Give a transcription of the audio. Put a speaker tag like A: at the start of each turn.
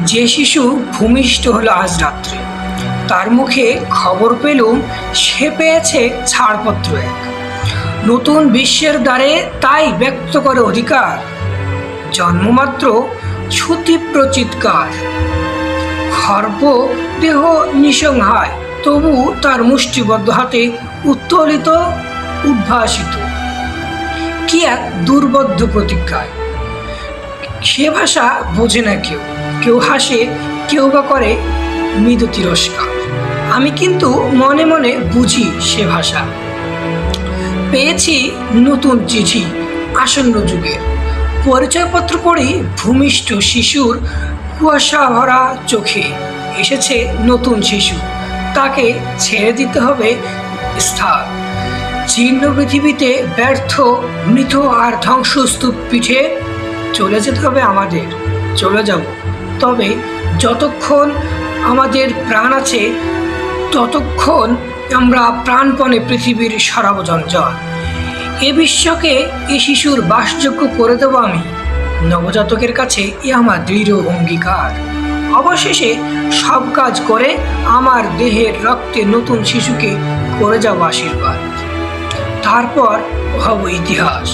A: যে শিশু ভূমিষ্ঠ হলো আজ রাত্রে, তার মুখে খবর পেলুম সে পেয়েছে ছাড়পত্র এক। নতুন বিশ্বের দ্বারে তাই ব্যক্ত করে অধিকার, জন্মমাত্র সুতীব্র চিৎকার। খর্ব দেহ নিঃসংহায়, তবু তার মুষ্টিবদ্ধ হাতে উত্তোলিত উদ্ভাসিত কি এক দুর্বোধ্য প্রতিজ্ঞায়। সে ভাষা বোঝে না কেউ, কেউ হাসে, কেউ বা করে মৃদু তিরস্কার। আমি কিন্তু মনে মনে বুঝি সে ভাষা। পেয়েছি নতুন চিঠি আসন্ন যুগের, পরিচয়পত্র পড়ি ভূমিষ্ঠ শিশুর কুয়াশা ভরা চোখে। এসেছে নতুন শিশু, তাকে ছেড়ে দিতে হবে স্থান। জীর্ণ পৃথিবীতে ব্যর্থ, মৃত আর ধ্বংসস্তূপ পিঠে চলে যেতে হবে আমাদের, চলে যাব। তবে যতক্ষণ আমাদের প্রাণ আছে ততক্ষণ আমরা প্রাণপণে পৃথিবীর সার্বজঞ্জাল। এ বিশ্বকে এ শিশুর বাসযোগ্য করে দেব আমি, নবজাতকের কাছে এ আমার দৃঢ় অঙ্গীকার। অবশেষে সব কাজ করে আমার দেহের রক্তে নতুন শিশুকে করে যাব আশীর্বাদ। তারপর হব ইতিহাস।